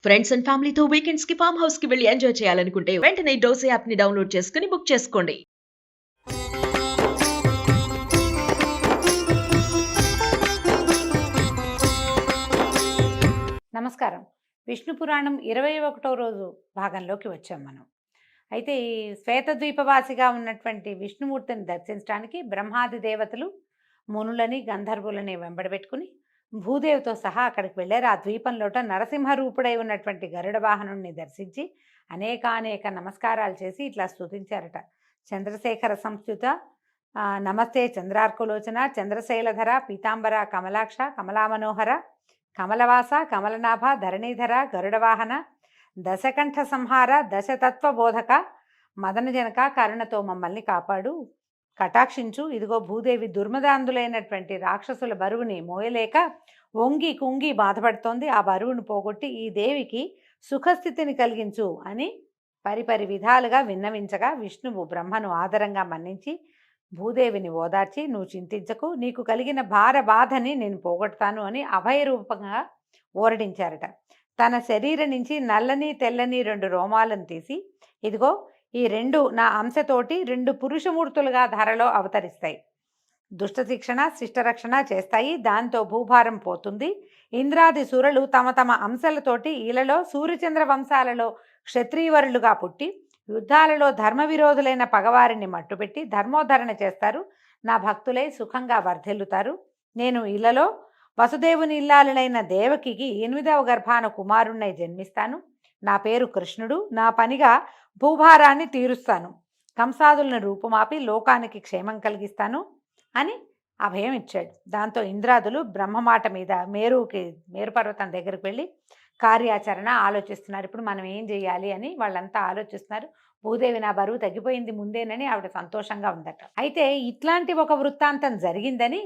Friends and ఫ్యామిలీతో weekends కి farm house కి వెళ్ళి ఎంజాయ్ చేయాలనుకుంటే వెంటనే డోసే యాప్ ని డౌన్లోడ్ చేసుకుని బుక్ చేసుకోండి. నమస్కారం. విష్ణు పురాణం 21వ రోజు భాగంలోకి వచ్చాం మనం. అయితే ఈ శ్వేతద్వీపవాసిగా ఉన్నటువంటి విష్ణుమూర్తిని దర్శించడానికి బ్రహ్మాది దేవతలు మునులని గంధర్వులని వెంబడబెట్టుకుని భూదేవితో సహా అక్కడికి వెళ్ళారు. ఆ ద్వీపంలోట నరసింహ రూపుడై ఉన్నటువంటి గరుడ వాహనుణ్ణి దర్శించి అనేకానేక నమస్కారాలు చేసి ఇట్లా స్తుతించారట. చంద్రశేఖర సంస్థుత నమస్తే చంద్రార్కులోచన చంద్రశైలధర పీతాంబర కమలాక్ష కమలామనోహర కమలవాస కమలనాభ ధరణీధర గరుడవాహన దశకంఠ సంహార దశతత్వబోధక మదనజనక కరుణతో మమ్మల్ని కాపాడు, కటాక్షించు. ఇదిగో భూదేవి దుర్మదాంధులైనటువంటి రాక్షసుల బరువుని మోయలేక వంగి కుంగి బాధపడుతోంది. ఆ బరువును పోగొట్టి ఈ దేవికి సుఖస్థితిని కలిగించు అని పరిపరి విధాలుగా విన్నవించగా విష్ణువు బ్రహ్మను ఆదరంగా మన్నించి భూదేవిని ఓదార్చి, నువ్వు చింతించకు, నీకు కలిగిన బాధని నేను పోగొడతాను అని అభయరూపంగా ఓరడించారట. తన శరీరం నుంచి నల్లని తెల్లని 2 రోమాలను తీసి, ఇదిగో ఈ 2 నా అంశతోటి 2 పురుషమూర్తులుగా ధరలో అవతరిస్తాయి, దుష్ట శిక్షణ శిష్టరక్షణ చేస్తాయి, దాంతో భూభారం పోతుంది. ఇంద్రాది సురలు తమ తమ అంశాలతోటి ఈలలో సూర్యచంద్ర వంశాలలో క్షత్రియవరులుగా పుట్టి యుద్ధాలలో ధర్మ విరోధులైన పగవారిని మట్టుపెట్టి ధర్మోద్ధరణ చేస్తారు. నా భక్తులై సుఖంగా వర్ధిల్లుతారు. నేను ఇళ్లలో వసుదేవుని ఇల్లాలైన దేవకికి 8వ గర్భాన కుమారుణ్ణై జన్మిస్తాను. నా పేరు కృష్ణుడు. నా పనిగా భూభారాన్ని తీరుస్తాను. కంసాదులను రూపుమాపి లోకానికి క్షేమం కలిగిస్తాను అని అభయం ఇచ్చాడు. దాంతో ఇంద్రాదులు బ్రహ్మమాట మీద మేరు పర్వతం దగ్గరికి వెళ్ళి కార్యాచరణ ఆలోచిస్తున్నారు. ఇప్పుడు మనం ఏం చేయాలి అని వాళ్ళంతా ఆలోచిస్తున్నారు. భూదేవి నా బరువు తగ్గిపోయింది ముందేనని ఆవిడ సంతోషంగా ఉందట. అయితే ఇట్లాంటి ఒక వృత్తాంతం జరిగిందని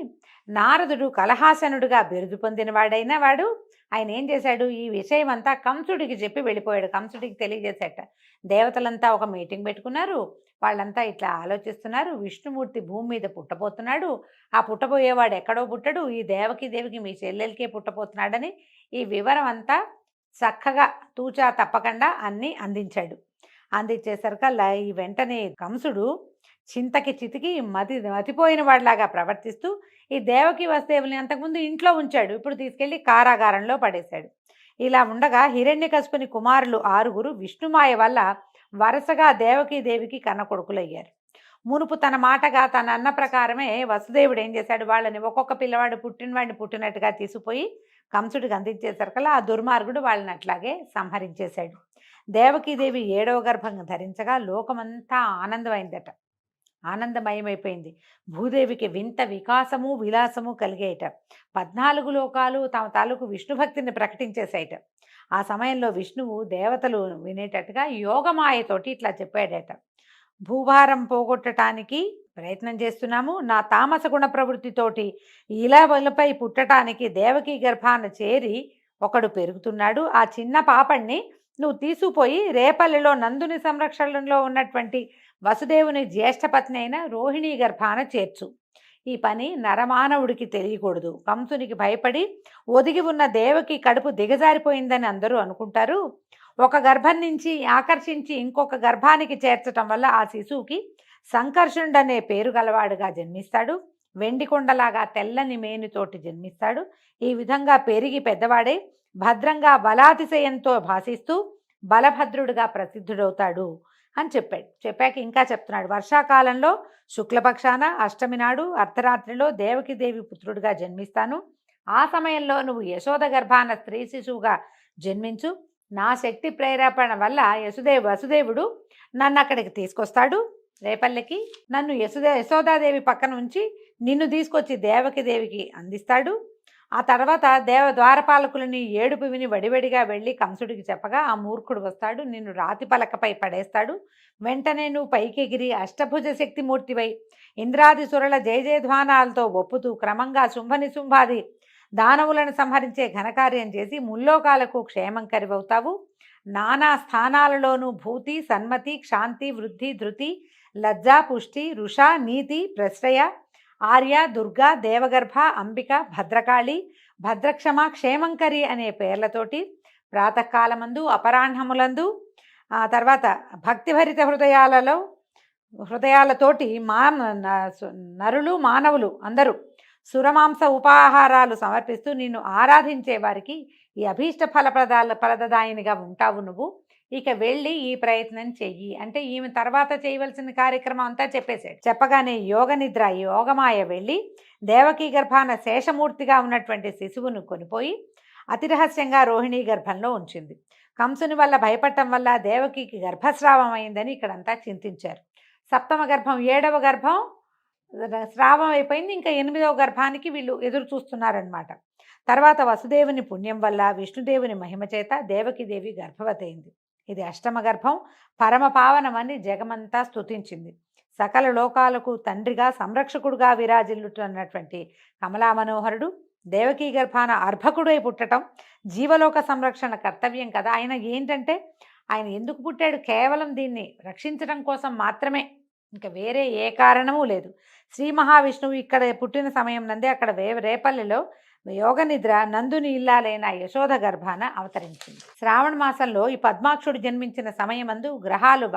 నారదుడు కలహాసనుడుగా బిరుదు పొందిన వాడైన వాడు ఆయన ఏం చేశాడు, ఈ విషయం అంతా కంసుడికి చెప్పి వెళ్ళిపోయాడు. కంసుడికి తెలియజేసేట. దేవతలంతా ఒక మీటింగ్ పెట్టుకున్నారు. వాళ్ళంతా ఇట్లా ఆలోచిస్తున్నారు. విష్ణుమూర్తి భూమి మీద పుట్టబోతున్నాడు. ఆ పుట్టబోయేవాడు ఎక్కడో పుట్టడు, ఈ దేవికి మీ చెల్లెలకే పుట్టబోతున్నాడని ఈ వివరం అంతా చక్కగా తూచా తప్పకుండా అన్నీ అందించాడు. అందించేసరికల్లా ఈ వెంటనే కంసుడు చింతకి చితికి మతిపోయిన వాడిలాగా ప్రవర్తిస్తూ ఈ దేవకి వసుదేవుల్ని అంతకుముందు ఇంట్లో ఉంచాడు, ఇప్పుడు తీసుకెళ్లి కారాగారంలో పడేశాడు. ఇలా ఉండగా హిరణ్యకశిపుని కుమారులు 6 విష్ణుమాయ వల్ల వరుసగా దేవికి కన్న కొడుకులయ్యారు. మునుపు తన మాటగా తన అన్న ప్రకారమే వసుదేవుడు ఏం చేశాడు, వాళ్ళని ఒక్కొక్క పిల్లవాడు పుట్టినవాడిని పుట్టినట్టుగా తీసుకుపోయి కంసుడికి అందించేసరికల్లా ఆ దుర్మార్గుడు వాళ్ళని అట్లాగే సంహరించేశాడు. దేవకీదేవి 7వ గర్భం ధరించగా లోకమంతా ఆనందమైందట, ఆనందమయమైపోయింది. భూదేవికి వింత వికాసము విలాసము కలిగేయట. 14 లోకాలు తమ తాలూకు విష్ణుభక్తిని ప్రకటించేసాయట. ఆ సమయంలో విష్ణువు దేవతలు వినేటట్టుగా యోగమాయతోటి ఇట్లా చెప్పాడట, భూభారం పోగొట్టడానికి ప్రయత్నం చేస్తున్నాము. నా తామస గుణ ప్రవృత్తితోటి ఇలపై పుట్టడానికి దేవకీ గర్భాన చేరి ఒకడు పెరుగుతున్నాడు. ఆ చిన్న పాపణ్ణి నువ్వు తీసుకుపోయి రేపల్లిలో నందుని సంరక్షణలో ఉన్నటువంటి వసుదేవుని జ్యేష్ఠపత్ని అయిన రోహిణీ గర్భాన చేర్చు. ఈ పని నరమానవుడికి తెలియకూడదు. కంసునికి భయపడి ఒదిగి ఉన్న దేవకి కడుపు దిగజారిపోయిందని అందరూ అనుకుంటారు. ఒక గర్భం నుంచి ఆకర్షించి ఇంకొక గర్భానికి చేర్చటం వల్ల ఆ శిశువుకి సంకర్షణుడనే పేరు గలవాడుగా జన్మిస్తాడు. వెండి కొండలాగా తెల్లని మేనుతోటి జన్మిస్తాడు. ఈ విధంగా పెరిగి పెద్దవాడై భద్రంగా బలాతిశయంతో భాషిస్తూ బలభద్రుడిగా ప్రసిద్ధుడవుతాడు అని చెప్పాడు. చెప్పాక ఇంకా చెప్తున్నాడు, వర్షాకాలంలో శుక్లపక్షాన అష్టమి నాడు అర్ధరాత్రిలో దేవి పుత్రుడిగా జన్మిస్తాను. ఆ సమయంలో నువ్వు యశోద గర్భాన స్త్రీ శిశువుగా జన్మించు. నా శక్తి ప్రేరేపణ వల్ల వసుదేవుడు నన్ను అక్కడికి తీసుకొస్తాడు. రేపల్లెకి నన్ను యశోదాదేవి పక్కన ఉంచి నిన్ను తీసుకొచ్చి దేవికి అందిస్తాడు. ఆ తర్వాత ద్వారపాలకులని ఏడుపు విని వడివడిగా వెళ్ళి కంసుడికి చెప్పగా ఆ మూర్ఖుడు వస్తాడు, నిన్ను రాతి పలకపై పడేస్తాడు. వెంటనే నువ్వు పైకెగిరి అష్టభుజ శక్తిమూర్తివై ఇంద్రాది సురల జయజయధ్వానాలతో ఒప్పుతూ క్రమంగా శుంభాది దానవులను సంహరించే ఘనకార్యం చేసి ముల్లోకాలకు క్షేమం కరివవుతావు. నానా స్థానాలలోనూ భూతి సన్మతి క్షాంతి వృద్ధి ధృతి లజ్జ పుష్టి రుష నీతి ప్రశ్రయ ఆర్య దుర్గా దేవగర్భ అంబిక భద్రకాళి భద్రక్షమ క్షేమంకరి అనే పేర్లతోటి ప్రాతకాలమందు, అపరాహ్నములందు, తర్వాత భక్తిభరిత హృదయాలతోటి నరులు మానవులు అందరూ సురమాంస ఉపాహారాలు సమర్పిస్తూ నిన్ను ఆరాధించే వారికి ఈ అభీష్ట ఫలదాయినిగా ఉంటావు నువ్వు. ఇక వెళ్ళి ఈ ప్రయత్నం చెయ్యి అంటే ఈమె తర్వాత చేయవలసిన కార్యక్రమం అంతా చెప్పేశాడు. చెప్పగానే యోగమాయ వెళ్ళి దేవకీ గర్భాన శేషమూర్తిగా ఉన్నటువంటి శిశువును కొనిపోయి అతి రహస్యంగా రోహిణీ గర్భంలో ఉంచింది. కంసుని వల్ల భయపడటం వల్ల దేవకికి గర్భస్రావం అయిందని ఇక్కడంతా చింతించారు. సప్తమ గర్భం 7వ గర్భం స్రావం అయిపోయింది. ఇంకా 8వ గర్భానికి వీళ్ళు ఎదురు చూస్తున్నారనమాట. తర్వాత వసుదేవుని పుణ్యం వల్ల విష్ణుదేవుని మహిమ చేత దేవకీదేవి గర్భవతి అయింది. ఇది అష్టమ గర్భం. పరమ పావనమని జగమంతా స్తుతించింది. సకల లోకాలకు తండ్రిగా సంరక్షకుడుగా విరాజిల్లుతున్నటువంటి కమలా మనోహరుడు దేవకీ గర్భాన అర్భకుడై పుట్టడం జీవలోక సంరక్షణ కర్తవ్యం కదా. ఆయన ఏంటంటే ఆయన ఎందుకు పుట్టాడు? కేవలం దీన్ని రక్షించడం కోసం మాత్రమే, ఇంకా వేరే ఏ కారణమూ లేదు. శ్రీ మహావిష్ణువు ఇక్కడ పుట్టిన సమయం నందే అక్కడ రేపల్లిలో యోగనిద్ర నందుని ఇల్లాలైన యశోద గర్భాన అవతరించింది. శ్రావణ మాసంలో ఈ పద్మాక్షుడు జన్మించిన సమయమందు గ్రహాలు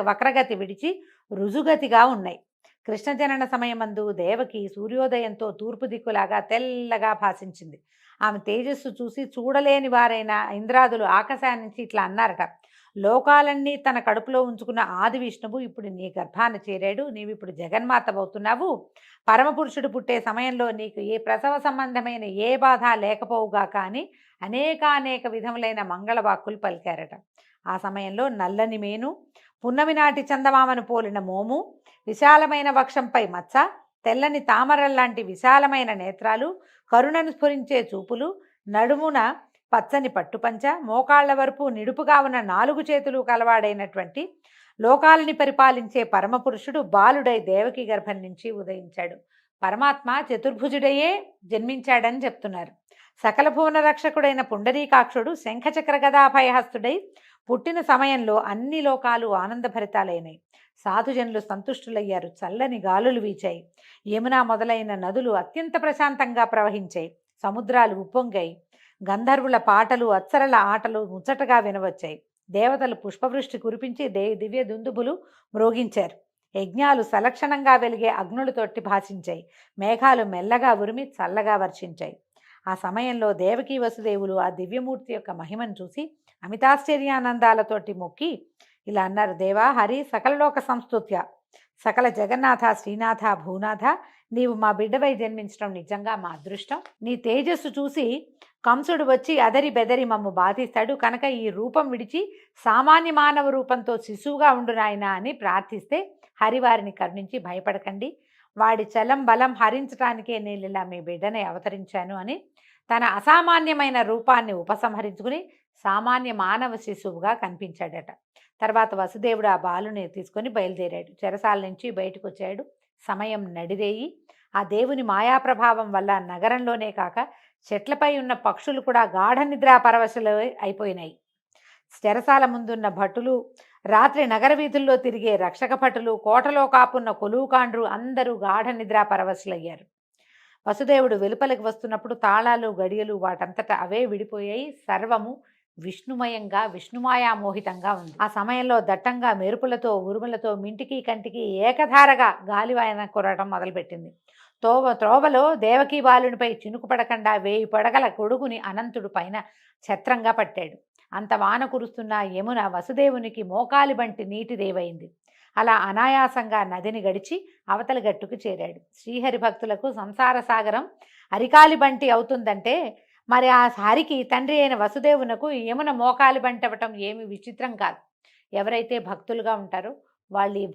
వక్రగతి విడిచి రుజుగతిగా ఉన్నాయి. కృష్ణ జనన సమయమందు దేవకి సూర్యోదయంతో తూర్పు దిక్కులాగా తెల్లగా భాషించింది. ఆమె తేజస్సు చూసి చూడలేని వారైన ఇంద్రాదులు ఆకాశాన్ని నుంచి ఇట్లా అన్నారట, లోకాలన్నీ తన కడుపులో ఉంచుకున్న ఆది విష్ణువు ఇప్పుడు నీ గర్భాన చేరాడు, నీవిప్పుడు జగన్మాతవవుతున్నావు. పరమపురుషుడు పుట్టే సమయంలో నీకు ఏ ప్రసవ సంబంధమైన ఏ బాధ లేకపోవుగా కానీ అనేక విధములైన మంగళవాక్కులు పలికారట. ఆ సమయంలో నల్లని మేను, పున్నమి నాటి చందమామను పోలిన మోము, విశాలమైన వక్షంపై మచ్చ, తెల్లని తామరల్లాంటి విశాలమైన నేత్రాలు, కరుణను స్ఫురించే చూపులు, నడుమున పచ్చని పట్టుపంచ, మోకాళ్ల వరపు నిడుపుగా ఉన్న 4 చేతులు కలవాడైనటువంటి లోకాలని పరిపాలించే పరమపురుషుడు బాలుడై దేవకి గర్భం నుంచి ఉదయించాడు. పరమాత్మ చతుర్భుజుడయే జన్మించాడని చెప్తున్నారు. సకల భువన రక్షకుడైన పుండరీకాక్షుడు శంఖచక్ర గదాభయహస్తుడై పుట్టిన సమయంలో అన్ని లోకాలు ఆనందభరితాలైనాయి. సాధుజనులు సంతుష్టులయ్యారు. చల్లని గాలులు వీచాయి. యమున మొదలైన నదులు అత్యంత ప్రశాంతంగా ప్రవహించాయి. సముద్రాలు ఉప్పొంగాయి. గంధర్వుల పాటలు, అప్సరల ఆటలు ముచ్చటగా వినవచ్చాయి. దేవతలు పుష్పవృష్టి కురిపించి దివ్య దుందుబులు మ్రోగించారు. యజ్ఞాలు సలక్షణంగా వెలిగే అగ్నులతోటి భాషించాయి. మేఘాలు మెల్లగా ఉరిమి చల్లగా వర్షించాయి. ఆ సమయంలో దేవకీ వసుదేవులు ఆ దివ్యమూర్తి యొక్క మహిమను చూసి అమితాశ్చర్యానందాలతోటి మొక్కి ఇలా అన్నారు, దేవా హరి సకలలోక సంస్తుత్య, సకల జగన్నాథ శ్రీనాథ భూనాథ, నీవు మా బిడ్డవై జన్మించడం నిజంగా మా అదృష్టం. నీ తేజస్సు చూసి కంసుడు వచ్చి అదరి బెదరి మమ్ము బాధిస్తాడు కనుక ఈ రూపం విడిచి సామాన్య మానవ రూపంతో శిశువుగా ఉండు నాయనా అని ప్రార్థిస్తే హరివారిని కరుణించి భయపడకండి, వాడి చలం బలం హరించడానికే నేను ఇలా మీ బిడ్డనే అవతరించాను అని తన అసామాన్యమైన రూపాన్ని ఉపసంహరించుకుని సామాన్య మానవ శిశువుగా కనిపించాడట. తర్వాత వసుదేవుడు ఆ బాలుని తీసుకొని బయలుదేరాడు. చెరసాల నుంచి బయటకు వచ్చాడు. సమయం నడిరేయి. ఆ దేవుని మాయాప్రభావం వల్ల నగరంలోనే కాక చెట్లపై ఉన్న పక్షులు కూడా గాఢ నిద్రా పరవశులు అయిపోయినాయి. చెరసాల ముందున్న భటులు, రాత్రి నగర వీధుల్లో తిరిగే రక్షక భటులు, కోటలో కాపున్న కొలువుకాండ్రు అందరూ గాఢ నిద్రా పరవశులయ్యారు. వసుదేవుడు వెలుపలికి వస్తున్నప్పుడు తాళాలు గడియలు వాటంతటా అవే విడిపోయాయి. సర్వము విష్ణుమయంగా విష్ణుమాయామోహితంగా ఉంది. ఆ సమయంలో దట్టంగా మెరుపులతో ఉరుములతో మింటికి కంటికి ఏకధారగా గాలివాయన కురవటం మొదలుపెట్టింది. త్రోవలో దేవకీ బాలునిపై చినుకు పడకుండా 1000 పడగల గొడుగుని అనంతుడు పైన ఛత్రంగా పట్టాడు. అంత వాన కురుస్తున్న యమున వసుదేవునికి మోకాలి బంటి నీటి దేవైంది. అలా అనాయాసంగా నదిని గడిచి అవతలి గట్టుకు చేరాడు. శ్రీహరి భక్తులకు సంసార సాగరం అరికాలి బంటి అవుతుందంటే మరి ఆ హరికి తండ్రి అయిన వసుదేవునకు యమున మోకాలి బంటి అవ్వటం ఏమి విచిత్రం కాదు. ఎవరైతే భక్తులుగా ఉంటారో వాళ్ళు ఈ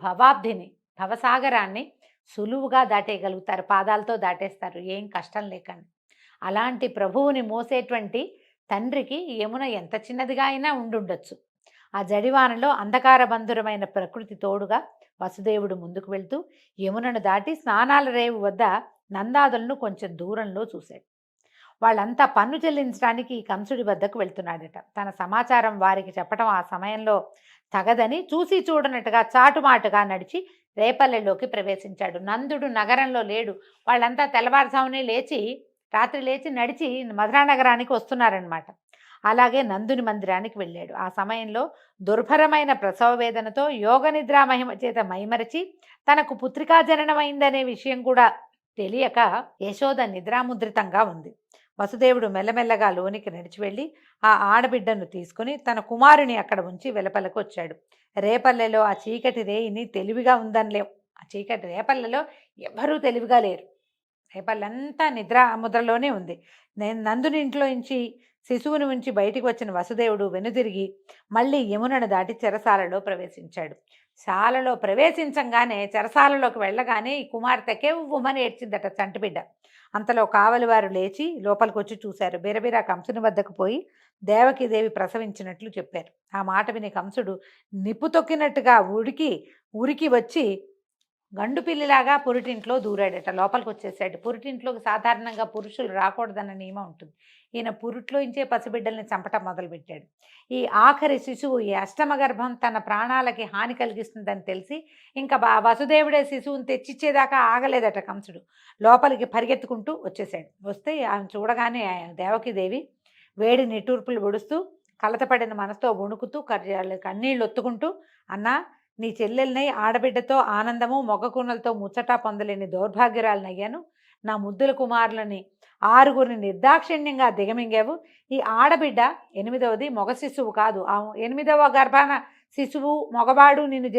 భవసాగరాన్ని సులువుగా దాటేయగలుగుతారు. పాదాలతో దాటేస్తారు ఏం కష్టం లేకుండా. అలాంటి ప్రభువుని మోసేటువంటి తండ్రికి యమున ఎంత చిన్నదిగా అయినా ఉండుండొచ్చు. ఆ జడివానలో అంధకార బంధురమైన ప్రకృతి తోడుగా వసుదేవుడు ముందుకు వెళ్తూ యమునను దాటి స్నానాల రేవు వద్ద నందాదులను కొంచెం దూరంలో చూశాడు. వాళ్ళంతా పన్ను చెల్లించడానికి కంసుడి వద్దకు వెళ్తున్నాడట. తన సమాచారం వారికి చెప్పడం ఆ సమయంలో తగదని చూసి చూడనట్టుగా చాటుమాటుగా నడిచి రేపల్లెలోకి ప్రవేశించాడు. నందుడు నగరంలో లేడు. వాళ్ళంతా తెల్లవారుజామునే రాత్రి లేచి నడిచి మధురా నగరానికి వస్తున్నారనమాట. అలాగే నందుని మందిరానికి వెళ్ళాడు. ఆ సమయంలో దుర్భరమైన ప్రసవ వేదనతో యోగ నిద్రా మహిమ చేత మైమరచి తనకు పుత్రికా జననమైందనే విషయం కూడా తెలియక యశోద నిద్రాముద్రితంగా ఉంది. వసుదేవుడు మెల్లమెల్లగా లోనికి నడిచి వెళ్ళి ఆ ఆడబిడ్డను తీసుకుని తన కుమారుని అక్కడ ఉంచి వెలపలకు వచ్చాడు. రేపల్లెలో ఆ చీకటి రేయిని తెలివిగా ఉందనిలేం. ఆ చీకటి రేపల్లెలో ఎవ్వరూ తెలివిగా లేరు. రేపల్లంతా నిద్ర ముద్రలోనే ఉంది. నేను నందుని ఇంట్లో నుంచి శిశువుని ఉంచి బయటికి వచ్చిన వసుదేవుడు వెనుదిరిగి మళ్ళీ యమునను దాటి చెరసాలలో ప్రవేశించాడు. శాలలో ప్రవేశించంగానే చెరసాలలోకి వెళ్ళగానే ఈ కుమార్తెకే ఉమ్మని ఏడ్చిందట చంటిబిడ్డ. అంతలో కావలివారు లేచి లోపలికి వచ్చి చూశారు. బిరబిరా కంసుని వద్దకు పోయి దేవకీదేవి ప్రసవించినట్లు చెప్పారు. ఆ మాట విని కంసుడు నిప్పు తొక్కినట్టుగా ఉరికి వచ్చి గండు పిల్లిలాగా పురిటింట్లో దూరాడట. లోపలికి వచ్చేసాడు. పురిటింట్లోకి సాధారణంగా పురుషులు రాకూడదన్న నియమం ఉంటుంది. ఈయన పురిట్లోంచే పసిబిడ్డల్ని చంపటం మొదలుపెట్టాడు. ఈ ఆఖరి శిశువు, ఈ అష్టమ గర్భం తన ప్రాణాలకి హాని కలిగిస్తుందని తెలిసి ఇంకా వసుదేవుడే శిశువుని తెచ్చిచ్చేదాకా ఆగలేదట కంసుడు. లోపలికి పరిగెత్తుకుంటూ వచ్చేసాడు. వస్తే ఆమె చూడగానే దేవకీదేవి వేడి నిట్టూర్పులు పొడుస్తూ కలతపడిన మనసుతో వణుకుతూ కన్నీళ్ళు ఒత్తుకుంటూ, అన్నా, నీ చెల్లెల్ని ఆడబిడ్డతో ఆనందము మొగకూనలతో ముచ్చటా పొందలేని దౌర్భాగ్యురాలనయ్యాను. నా ముద్దుల కుమారులని 6గురిని నిర్దాక్షిణ్యంగా దిగమింగావు. ఈ ఆడబిడ్డ 8వది మగ శిశువు కాదు. ఆ 8వ గర్భాన శిశువు మగవాడు నిన్ను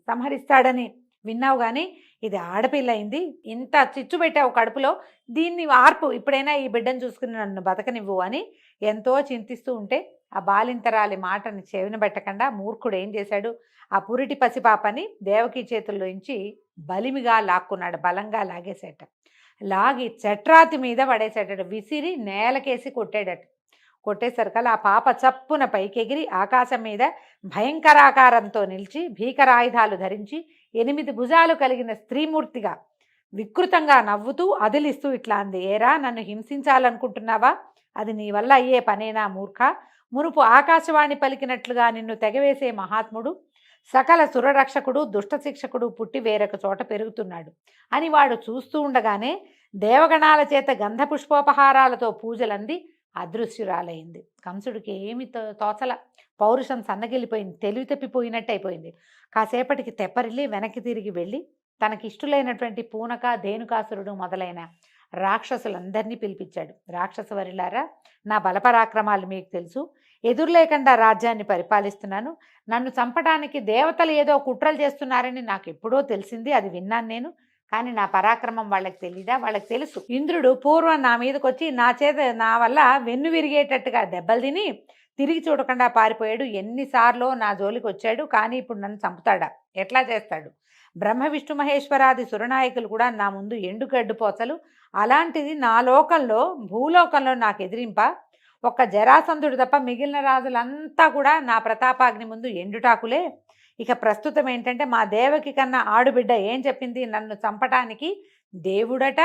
సంహరిస్తాడని విన్నావు, కానీ ఇది ఆడపిల్ల అయింది. ఇంత చిచ్చు పెట్టావు కడుపులో, దీన్ని ఆర్పు, ఇప్పుడైనా ఈ బిడ్డను చూసుకుని నన్ను బతకనివ్వు అని ఎంతో చింతిస్తూ ఉంటే ఆ బాలింతరాలి మాటని చెవిన పెట్టకుండా మూర్ఖుడు ఏం చేశాడు, ఆ పురిటి పసిపాపని దేవకీ చేతుల్లోంచి బలిమిగా లాక్కున్నాడు. బలంగా లాగేసేట. లాగి చట్రాతి మీద పడేసేటడు. విసిరి నేలకేసి కొట్టాడట. కొట్టేసరికల్లా ఆ పాప చప్పున పైకెగిరి ఆకాశం మీద భయంకరాకారంతో నిలిచి భీకరాయుధాలు ధరించి 8 భుజాలు కలిగిన స్త్రీమూర్తిగా వికృతంగా నవ్వుతూ అదిలిస్తూ ఇట్లా అంది, ఏరా, నన్ను హింసించాలనుకుంటున్నావా? అది నీ వల్ల అయ్యే పనేనా మూర్ఖ? మునుపు ఆకాశవాణి పలికినట్లుగా నిన్ను తెగవేసే మహాత్ముడు, సకల సురరక్షకుడు, దుష్టశిక్షకుడు పుట్టి వేరొక చోట పెరుగుతున్నాడు అని వాడు చూస్తూ ఉండగానే దేవగణాల చేత గంధ పుష్పోపహారాలతో పూజలంది అదృశ్యురాలైంది. కంసుడికి ఏమి తోచల. పౌరుషం సన్నగిల్లిపోయింది. తెలివి తప్పిపోయినట్టు అయిపోయింది. కాసేపటికి తెప్పరిల్లి వెనక్కి తిరిగి వెళ్ళి తనకిష్టులైనటువంటి పూనక, ధేనుకాసురుడు మొదలైన రాక్షసులందరినీ పిలిపించాడు. రాక్షసవరిలారా, నా బలపరాక్రమాలు మీకు తెలుసు. ఎదురులేకుండా రాజ్యాన్ని పరిపాలిస్తున్నాను. నన్ను చంపడానికి దేవతలు ఏదో కుట్రలు చేస్తున్నారని నాకు ఎప్పుడో తెలిసింది. అది విన్నాను నేను. కానీ నా పరాక్రమం వాళ్ళకి తెలీదా? వాళ్ళకి తెలుసు. ఇంద్రుడు పూర్వం నా మీదకి వచ్చి నా వల్ల వెన్ను విరిగేటట్టుగా దెబ్బలు తిని తిరిగి చూడకుండా పారిపోయాడు. ఎన్నిసార్లు నా జోలికి వచ్చాడు, కానీ ఇప్పుడు నన్ను చంపుతాడా? ఎట్లా చేస్తాడు? బ్రహ్మ విష్ణు మహేశ్వరాది సురనాయకులు కూడా నా ముందు ఎండుగడ్డుపోచలు. అలాంటిది నా లోకంలో, భూలోకంలో నాకు ఎదిరింప ఒక్క జరాసంధుడు తప్ప మిగిలిన రాజులంతా కూడా నా ప్రతాపాగ్ని ముందు ఎండుటాకులే. ఇక ప్రస్తుతం ఏంటంటే మా దేవకి కన్నా ఆడుబిడ్డ ఏం చెప్పింది, నన్ను చంపటానికి దేవుడట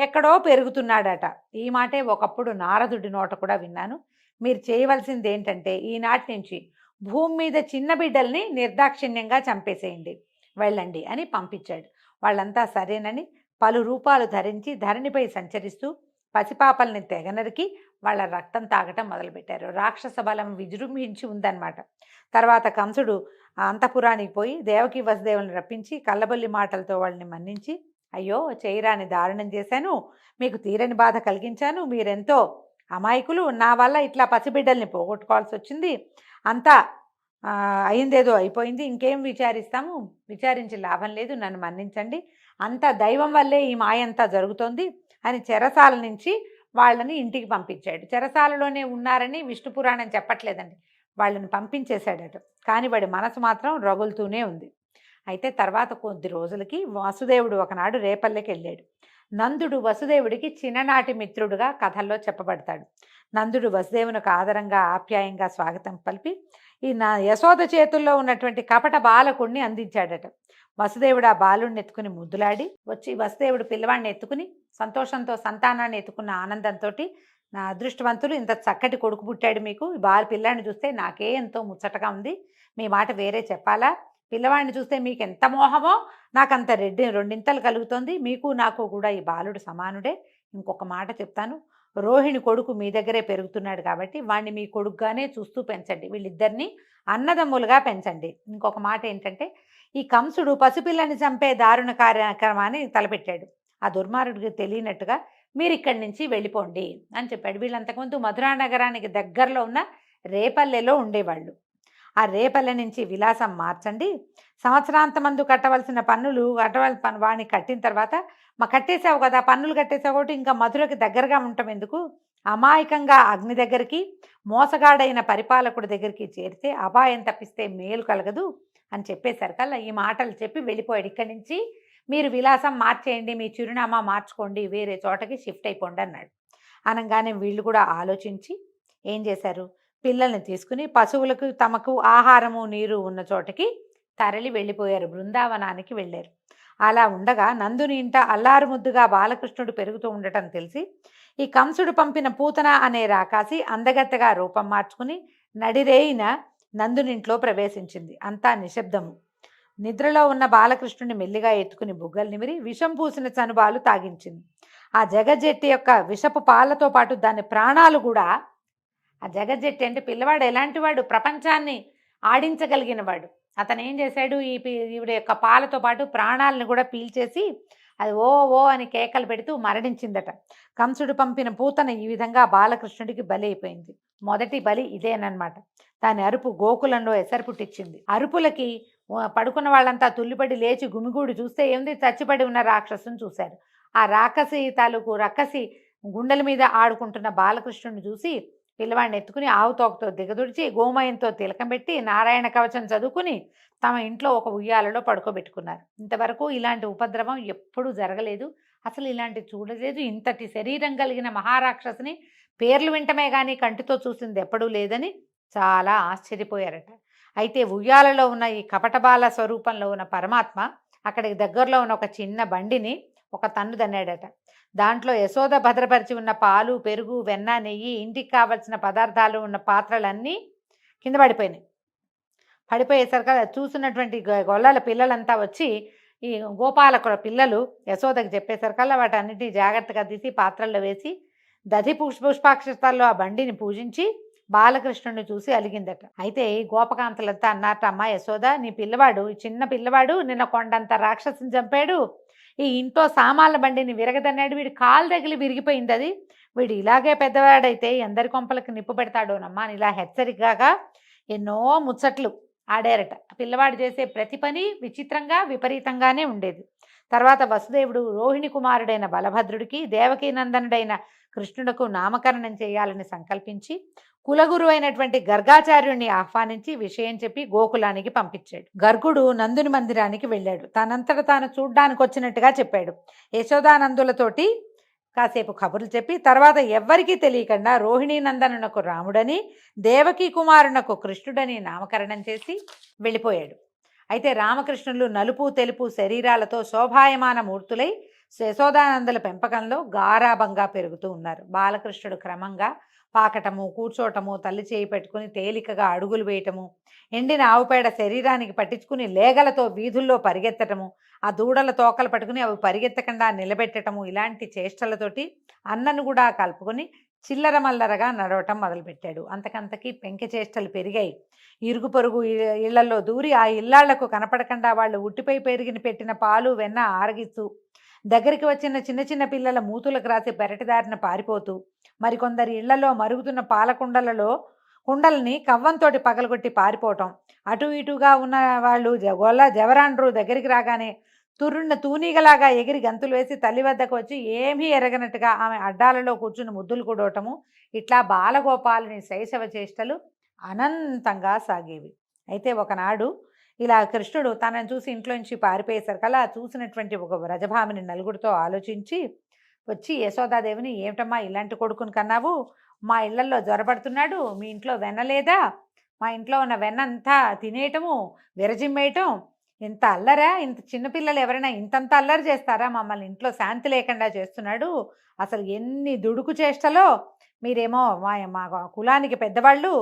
ఎక్కడో పెరుగుతున్నాడట. ఈ మాటే ఒకప్పుడు నారదుడి నోట కూడా విన్నాను. మీరు చేయవలసింది ఏంటంటే ఈనాటి నుంచి భూమి మీద చిన్న బిడ్డల్ని నిర్దాక్షిణ్యంగా చంపేసేయండి, వెళ్ళండి అని పంపించాడు. వాళ్ళంతా సరేనని పలు రూపాలు ధరించి ధరణిపై సంచరిస్తూ పసిపాపల్ని తెగనరికి వాళ్ళ రక్తం తాగటం మొదలుపెట్టారు. రాక్షస బలం విజృంభించి ఉందన్నమాట. తర్వాత కంసుడు అంతఃపురానికి పోయి దేవకి వసుదేవులను రప్పించి కళ్ళబొల్లి మాటలతో వాళ్ళని మన్నించి, అయ్యో, చేయరాని దారుణం చేశాను, మీకు తీరని బాధ కలిగించాను, మీరెంతో అమాయకులు, నా వల్ల ఇట్లా పసిబిడ్డల్ని పోగొట్టుకోవాల్సి వచ్చింది, అంతా అయిందేదో అయిపోయింది, ఇంకేం విచారిస్తాము, విచారించి లాభం లేదు, నన్ను మన్నించండి, అంతా దైవం వల్లే ఈ మాయంతా జరుగుతోంది అని చెరసాల నుంచి వాళ్ళని ఇంటికి పంపించాడు. చెరసాలలోనే ఉన్నారని విష్ణు పురాణం చెప్పట్లేదండి, వాళ్ళని పంపించేశాడట. కానీ వాడి మనసు మాత్రం రగులుతూనే ఉంది. అయితే తర్వాత కొద్ది రోజులకి వసుదేవుడు ఒకనాడు రేపల్లెకి వెళ్ళాడు. నందుడు వసుదేవుడికి చిన్ననాటి మిత్రుడుగా కథల్లో చెప్పబడతాడు. నందుడు వసుదేవునికి ఆదరంగా ఆప్యాయంగా స్వాగతం పలిపి ఈ యశోద చేతుల్లో ఉన్నటువంటి కపట బాలకుడిని అందించాడట. వసుదేవుడు ఆ బాలుడిని ఎత్తుకుని ముద్దులాడి వచ్చి, వసుదేవుడు పిల్లవాడిని ఎత్తుకుని సంతోషంతో సంతానాన్ని ఎత్తుకున్న ఆనందంతో, నా అదృష్టవంతులు, ఇంత చక్కటి కొడుకు పుట్టాడు మీకు, ఈ పిల్లాడిని చూస్తే నాకే ఎంతో ముచ్చటగా ఉంది, మీ మాట వేరే చెప్పాలా? పిల్లవాడిని చూస్తే మీకు ఎంత మోహమో నాకంత రెండింతలు కలుగుతోంది, మీకు నాకు కూడా ఈ బాలుడు సమానుడే. ఇంకొక మాట చెప్తాను, రోహిణి కొడుకు మీ దగ్గరే పెరుగుతున్నాడు కాబట్టి వాడిని మీ కొడుకుగానే చూస్తూ పెంచండి, వీళ్ళిద్దరిని అన్నదమ్ములుగా పెంచండి. ఇంకొక మాట ఏంటంటే, ఈ కంసుడు పసిపిల్లని చంపే దారుణ కార్యక్రమాన్ని తలపెట్టాడు. ఆ దుర్మార్గుడికి తెలియనట్టుగా మీరు ఇక్కడి నుంచి వెళ్ళిపోండి అని చెప్పాడు. వీళ్ళు అంతకుముందు మధురా నగరానికి దగ్గరలో ఉన్న రేపల్లెలో ఉండేవాళ్ళు. ఆ రేపల్లె నుంచి విలాసం మార్చండి, సంవత్సరాంతమందు కట్టవలసిన పన్నులు వాడిని కట్టిన తర్వాత కట్టేసావు కదా, పన్నులు కట్టేసావు కాబట్టి ఇంకా మధురకి దగ్గరగా ఉండటం ఎందుకు, అమాయకంగా అగ్ని దగ్గరికి, మోసగాడైన పరిపాలకుడి దగ్గరికి చేరితే అపాయం తప్పిస్తే మేలు కలగదు అని చెప్పేశారు కల్లా ఈ మాటలు చెప్పి వెళ్ళిపోయాడు. ఇక్కడి నుంచి మీరు విలాసం మార్చేయండి, మీ చిరునామా మార్చుకోండి, వేరే చోటకి షిఫ్ట్ అయిపోండి అన్నాడు. అనగానే వీళ్ళు కూడా ఆలోచించి ఏం చేశారు, పిల్లల్ని తీసుకుని పశువులకు తమకు ఆహారము నీరు ఉన్న చోటకి తరలి వెళ్ళిపోయారు, బృందావనానికి వెళ్ళారు. అలా ఉండగా నందుని ఇంట అల్లారు ముద్దుగా బాలకృష్ణుడు పెరుగుతూ ఉండటం తెలిసి ఈ కంసుడు పంపిన పూతన అనే రాకాసి అందగత్తగా రూపం మార్చుకుని నడిరేయిన నందునింట్లో ప్రవేశించింది. అంతా నిశ్శబ్దము. నిద్రలో ఉన్న బాలకృష్ణుని మెల్లిగా ఎత్తుకుని బుగ్గలు నిమిరి విషం పూసిన చనుబాలు తాగించింది. ఆ జగజ్జెట్టి యొక్క విషపు పాలతో పాటు దాని ప్రాణాలు కూడా, ఆ జగజ్జెట్టి అంటే పిల్లవాడు ఎలాంటి వాడు, ప్రపంచాన్ని ఆడించగలిగిన వాడు. అతను ఏం చేశాడు, ఈవిడ యొక్క పాలతో పాటు ప్రాణాలను కూడా పీల్చేసి అది ఓ ఓ అని కేకలు పెడుతూ మరణించిందట. కంసుడు పంపిన పూతన ఈ విధంగా బాలకృష్ణుడికి బలి అయిపోయింది. మొదటి బలి ఇదేనమాట. దాని అరుపు గోకులంలో ఎసరు పుట్టించింది. అరుపులకి పడుకున్న వాళ్ళంతా తుల్లిపడి లేచి గుమిగూడి చూస్తే ఏముంది, చచ్చిపడి ఉన్న రాక్షసుని చూశారు. ఆ రాక్షసి తాలూకు రక్కసి గుండెల మీద ఆడుకుంటున్న బాలకృష్ణుడిని చూసి పిల్లవాడిని ఎత్తుకుని ఆవు తోకతో దిగదుడిచి గోమయంతో తిలకం పెట్టి నారాయణ కవచం చదువుకుని తమ ఇంట్లో ఒక ఉయ్యాలలో పడుకోబెట్టుకున్నారు. ఇంతవరకు ఇలాంటి ఉపద్రవం ఎప్పుడూ జరగలేదు, అసలు ఇలాంటి చూడలేదు. ఇంతటి శరీరం కలిగిన మహారాక్షసుని పేర్లు వింటమే కానీ కంటితో చూసింది ఎప్పుడూ లేదని చాలా ఆశ్చర్యపోయారట. అయితే ఉయ్యాలలో ఉన్న ఈ కపటబాల స్వరూపంలో ఉన్న పరమాత్మ అక్కడికి దగ్గరలో ఉన్న ఒక చిన్న బండిని ఒక తన్ను దన్నాడట. దాంట్లో యశోద భద్రపరిచి ఉన్న పాలు, పెరుగు, వెన్న, నెయ్యి, ఇంటికి కావలసిన పదార్థాలు ఉన్న పాత్రలన్నీ కింద పడిపోయినాయి. పడిపోయేసరికి చూసినటువంటి గొల్లల పిల్లలంతా వచ్చి ఈ గోపాలకుల పిల్లలు యశోదకి చెప్పేసరికల్లా వాటన్నిటిని జాగ్రత్తగా తీసి పాత్రల్లో వేసి దధి పుష్పాక్షతాల్లో ఆ బండిని పూజించి బాలకృష్ణుడిని చూసి అలిగిందట. అయితే గోపకాంతలంతా అన్నారట, అమ్మ యశోద, నీ పిల్లవాడు, ఈ చిన్న పిల్లవాడు నిన్న కొండంత రాక్షసుని చంపాడు, ఈ ఇంట్లో సామాన్ల బండిని విరగదన్నాడు, వీడి కాలు తగిలి విరిగిపోయింది, అది వీడు ఇలాగే పెద్దవాడైతే ఎందరి కొంపలకు నిప్పు పెడతాడోనమ్మా అని ఇలా హెచ్చరికగా ఎన్నో ముచ్చట్లు ఆడారట. పిల్లవాడు చేసే ప్రతి పని విచిత్రంగా విపరీతంగానే ఉండేది. తర్వాత వసుదేవుడు రోహిణి కుమారుడైన బలభద్రుడికి దేవకీనందనుడైన కృష్ణుడకు నామకరణం చేయాలని సంకల్పించి కులగురు అయినటువంటి గర్గాచార్యుణ్ణి ఆహ్వానించి విషయం చెప్పి గోకులానికి పంపించాడు. గర్గుడు నందుని మందిరానికి వెళ్ళాడు. తనంతట తాను చూడ్డానికి వచ్చినట్టుగా చెప్పాడు. యశోదానందులతోటి కాసేపు కబుర్లు చెప్పి తర్వాత ఎవ్వరికీ తెలియకుండా రోహిణీ నందనునకు రాముడని, దేవకీ కుమారునకు కృష్ణుడని నామకరణం చేసి వెళ్ళిపోయాడు. అయితే రామకృష్ణులు నలుపు తెలుపు శరీరాలతో శోభాయమాన మూర్తులై యశోదానందుల పెంపకంలో గారాభంగా పెరుగుతూ ఉన్నారు. బాలకృష్ణుడు క్రమంగా పాకటము, కూర్చోటము, తల్లి చేయి పెట్టుకుని తేలికగా అడుగులు వేయటము, ఎండిన ఆవుపేడ శరీరానికి పట్టించుకుని లేగలతో వీధుల్లో పరిగెత్తటము, ఆ దూడల తోకలు పట్టుకుని అవి పరిగెత్తకుండా నిలబెట్టటము, ఇలాంటి చేష్టలతోటి అన్నను కూడా కలుపుకొని చిల్లర మల్లరగా నడవటం మొదలుపెట్టాడు. అంతకంతకీ పెంకె చేష్టలు పెరిగాయి. ఇరుగు పొరుగు ఇళ్లలో దూరి ఆ ఇళ్లాళ్లకు కనపడకుండా వాళ్ళు ఉట్టిపై పెట్టిన పాలు వెన్న ఆరగిస్తూ దగ్గరికి వచ్చిన చిన్న చిన్న పిల్లల మూతులకు రాసి పెరటిదారిన పారిపోతూ, మరికొందరి ఇళ్లలో మరుగుతున్న కుండల్ని కవ్వంతోటి పగలగొట్టి పారిపోవటం, అటు ఇటుగా ఉన్న వాళ్ళు జవరాండ్రు దగ్గరికి రాగానే తూనీగలాగా ఎగిరి గంతులు వేసి తల్లి వద్దకు వచ్చి ఏమీ ఎరగనట్టుగా ఆమె అడ్డాలలో కూర్చుని ముద్దులు కూడవటము, ఇట్లా బాలగోపాలుని శైశవ చేష్టలు అనంతంగా సాగేవి. అయితే ఒకనాడు ఇలా కృష్ణుడు తనను చూసి ఇంట్లోంచి పారిపోయేసరికల్లా చూసినటువంటి ఒక వ్రజభామిని నలుగురితో ఆలోచించి వచ్చి యశోదాదేవిని, ఏమిటమ్మా ఇలాంటి కొడుకుని కన్నావు, మా ఇళ్లలో జ్వరపడుతున్నాడు, మీ ఇంట్లో వెన్న లేదా, మా ఇంట్లో ఉన్న వెన్న అంతా తినేయటము, విరజిమ్మేయటం, ఇంత అల్లరా, ఇంత చిన్నపిల్లలు ఎవరైనా ఇంతంత అల్లరి చేస్తారా, మమ్మల్ని ఇంట్లో శాంతి లేకుండా చేస్తున్నాడు, అసలు ఎన్ని దుడుకు చేష్టలో, మీరేమో మా కులానికి పెద్దవాళ్ళు,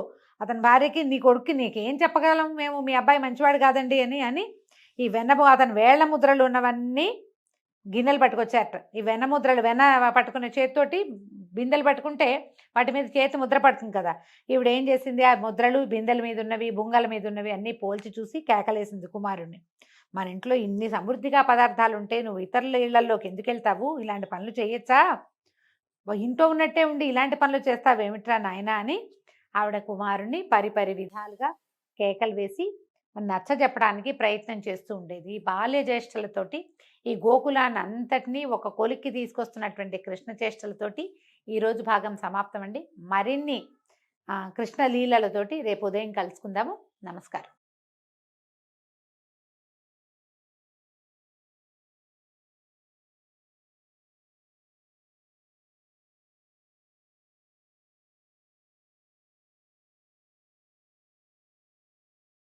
అతని భార్యకి నీ కొడుక్కి నీకేం చెప్పగలం మేము, మీ అబ్బాయి మంచివాడు కాదండి అని ఈ అతని వేళ్ల ముద్రలు ఉన్నవన్నీ గిన్నెలు పట్టుకొచ్చారట. ఈ వెన్న పట్టుకునే చేతితోటి బిందెలు పట్టుకుంటే వాటి మీద చేతి ముద్ర పడుతుంది కదా. ఈవిడ ఏం చేసింది, ఆ ముద్రలు బిందెల మీద ఉన్నవి, బుంగల మీద ఉన్నవి అన్నీ పోల్చి చూసి కేకలేసింది కుమారుణ్ణి. మన ఇంట్లో ఇన్ని సమృద్ధిగా పదార్థాలు ఉంటే నువ్వు ఇతరుల ఇళ్లలోకి ఎందుకు వెళ్తావు, ఇలాంటి పనులు చేయొచ్చా, ఇంట్లో ఉన్నట్టే ఉండి ఇలాంటి పనులు చేస్తావేమిట్రా నాయనా అని ఆవిడ కుమారుణ్ణి పరిపరి విధాలుగా కేకలు వేసి నచ్చ చెప్పడానికి ప్రయత్నం చేస్తూ ఉండేది. ఈ బాల్య చేష్టలతోటి ఈ గోకులాన్ని అంతటినీ ఒక కొలిక్కి తీసుకొస్తున్నటువంటి కృష్ణ చేష్టలతోటి ఈరోజు భాగం సమాప్తం అండి. మరిన్ని కృష్ణ లీలలతోటి రేపు ఉదయం కలుసుకుందాము. నమస్కారం.